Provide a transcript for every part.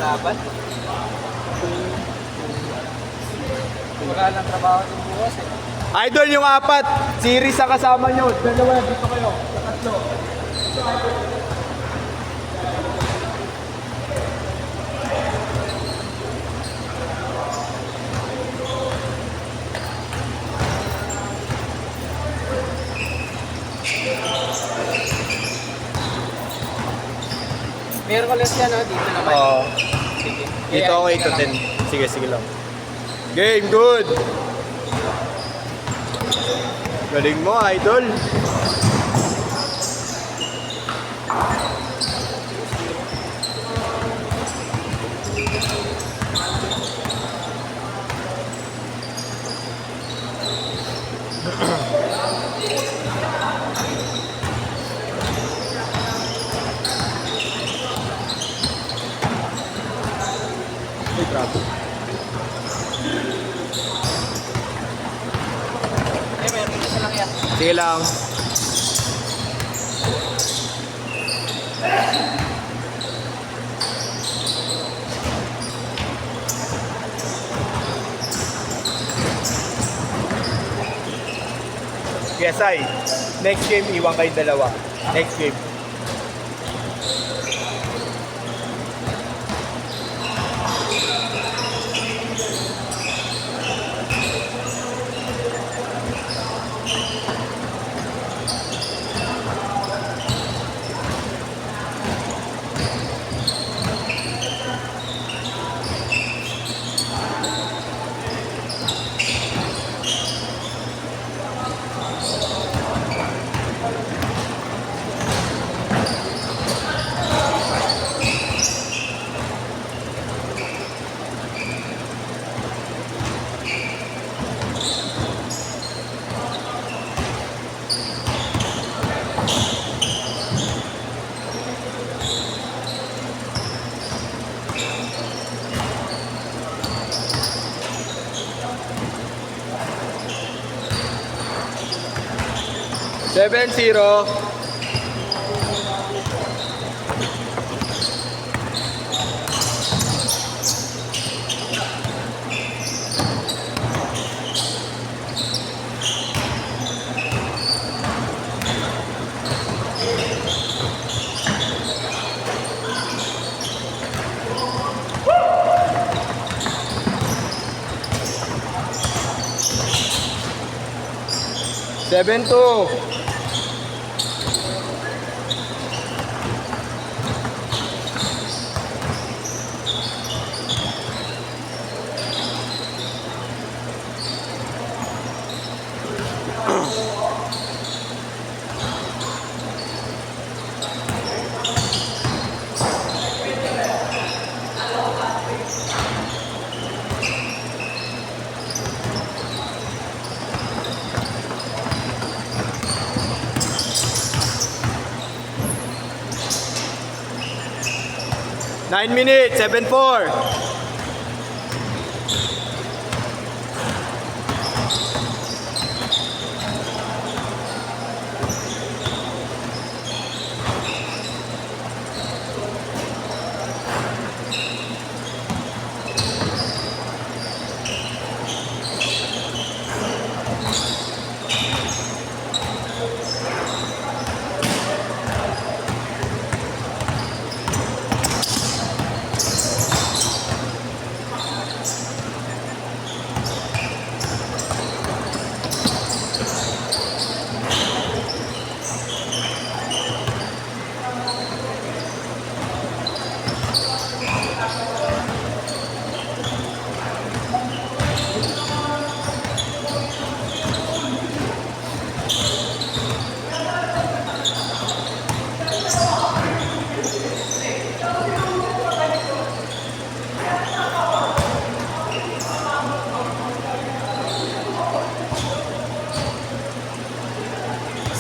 laban. Wala lang trabaho ng bukas eh. Idol yung apat. Series ang kasama nyo. Dalawa, dito kayo. Sa tatlo. Miyerkules yan, oh, dito naman. Oo. Sige. Dito ako 8 to 10. Sige, sige lang. Game, good. Galing mo, idol. Ay, grabe. Eh, meron isa lang yan. Sige lang. PSI, next game iwan kayo dalawa. Next game. Seven, 0. Seven, 2. Nine minutes, 7-4.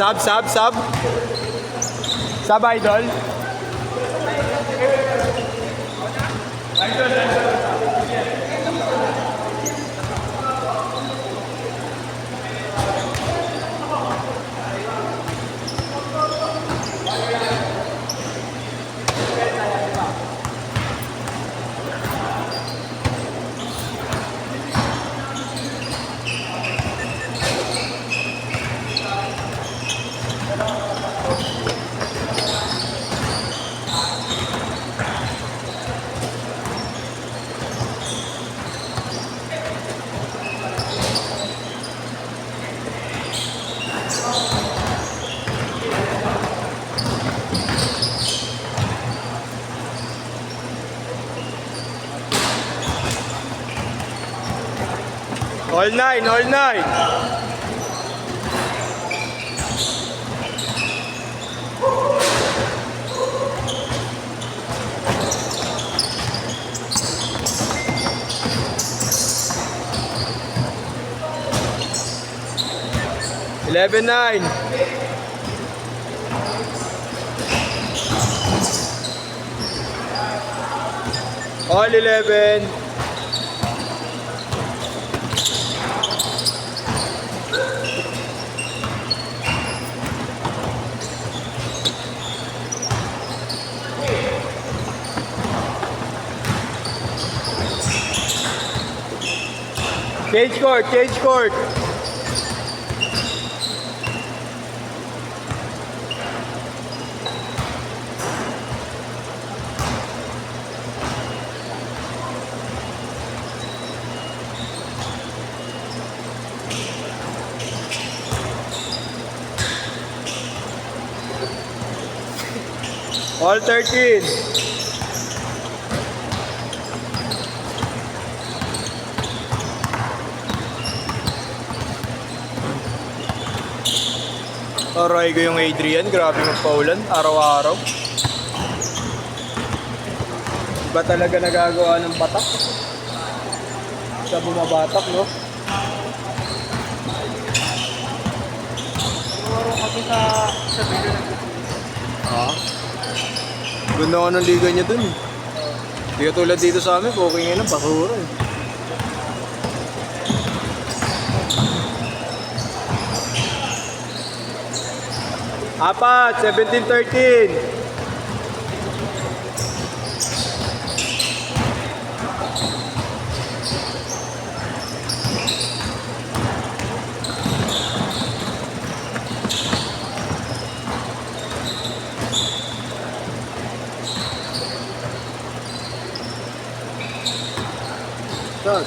Sub, sub, sub. Sub, idol. All nine, all nine. Eleven nine. All 11. Cage court, cage court. All 13. Aray ko yung Adrian, grabe magpaulan, araw-araw. Iba talaga nagagawa ng batak. Sa bumabatak, no? Siguro kami sa video na Ah. Ganda nga ng liga niya dun. Hindi ka tulad dito sa amin, okay ngayon ang basura eh. Apat, 17-13. Start.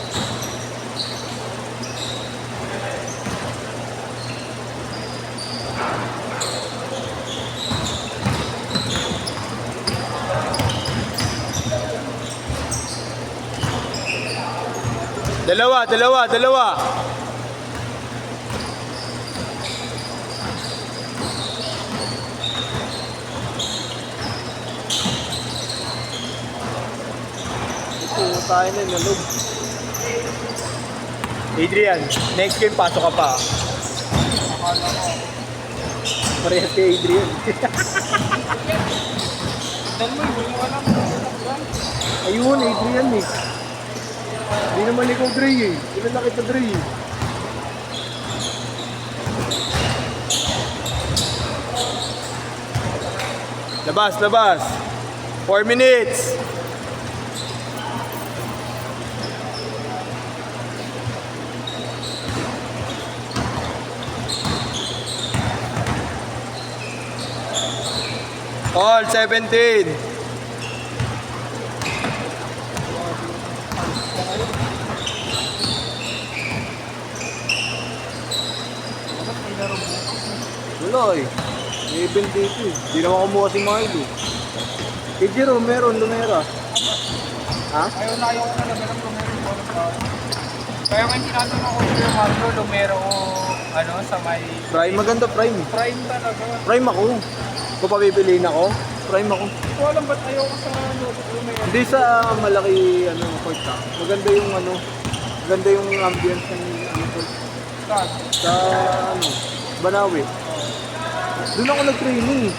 Dalawa. Ito, tayo na nalog. Adrian, next game pasok ka pa. akala ko. Parehas kay Adrian. Dahil mo, hindi ko alam. Ayun, Adrian eh. Hindi naman ikaw Dre eh. Ilan na kita Dre eh. Labas. 4 minutes. All 17. Wala eh. May event dito eh. Hindi naman kumuha si Milo. Kay Jerome, meron, lumera. Ha? Ayaw na ko na ng Lumero bonus round. Kaya kung tinatanong ako kay Marlo, Lumero o ano, sa may... Prime, maganda prime. Prime talaga. Prime ako. Kung papipiliin ako, prime ako. Hindi ko alam ba't ayaw ko sa Lumero. Hindi sa malaki ano court ha. Maganda yung ano, maganda yung ambience ng ano court. Saan? Sa ano, Banawi. Doon ako nag-training.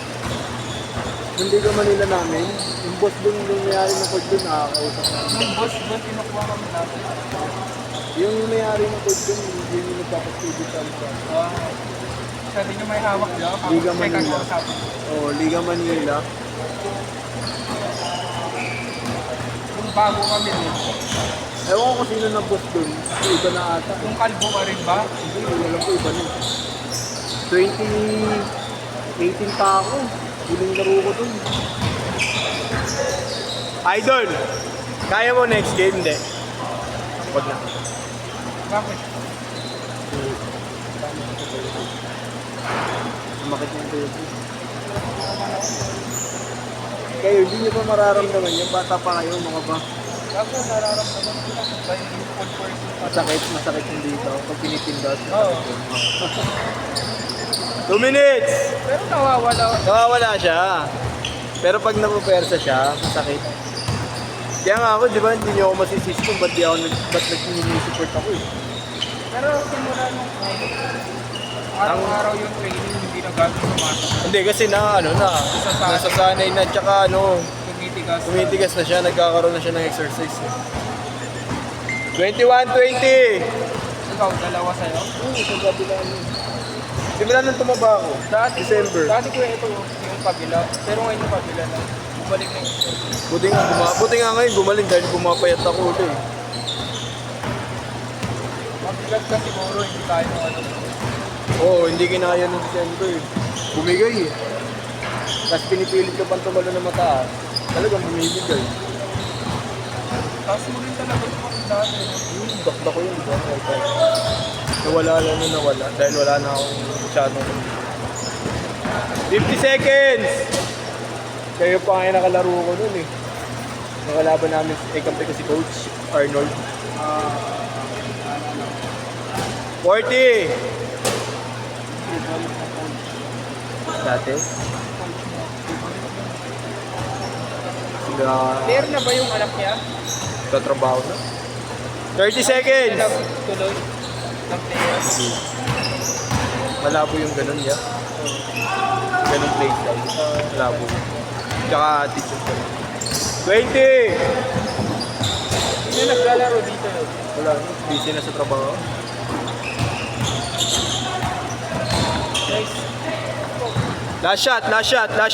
Hindi ka Manila namin. Yung boss doon may-ari ng court doon, nakakausap namin. Yung boss, kinukuha kami natin. Yung may-ari ng court doon, hindi yung nagpapastudyo sa ano. Siya din yung may hawak niya. Liga Manila. Oo, Liga Manila. Kung bago kami din. Ewan ko kung sino na boss doon. Iba na ata. Yung kalbo ka rin ba? Hindi, alam ko iba na. 2018 pa ako. Huling laro ko doon. Idol! Kaya mo next game, hindi? Huwag na. Bakit? Sumakit yung tuyo. Kayo, hindi nyo pa mararamdaman yan. Bata pa kayo, mga ba? Ako, nararamdaman ko lang ba yung food person pa. Masakit yung dito pag pinipindot. Oo. 2 minutes! Pero nawawala. Nawawala siya. Pero pag napupersa siya, masakit. Kaya nga ako, di ba, hindi niyo ako masisisi kung ba't nag-support ako eh. Pero simula nung araw-araw yung training, hindi na gano'n pumasok. Hindi kasi nasasanay na, tsaka Tumitigas. tumitigas na siya, nagkakaroon na siya ng exercise. 21-20! Ikaw, dalawa sa'yo? Sa gabi lang yun. Simula nung tumaba ako, December. Dati ko ito yung kabila. Pero ngayon yung kabila na. Bumalik na yung Buti nga ngayon gumaling dahil pumapayat ako ulit eh. mabigat ka siguro, hindi tayo Oo, hindi kinaya ng December. Bumigay eh. Tapos pinipilit ko pang tumalo na mataas. Talagang bumibigay. Tapos mo rin talaga yung dati. Bakda ko yun, diba? Nawala lang na nawala dahil wala na akong masyadong 50 seconds! Kayo pa nga yung nakalaro ko nun eh. Nakalaban namin, kampi ko si Coach Arnold. 40! Dati? Sila Clear na ba yung anak niya? katrabaho na. 30 seconds! Tuloy ng player. Malabo yung ganun niya. Ganun play style. Malabo. Tsaka attitude ko. 20! Hindi na naglalaro dito. Wala. Busy na sa trabaho. Guys, Last shot, last shot, last shot.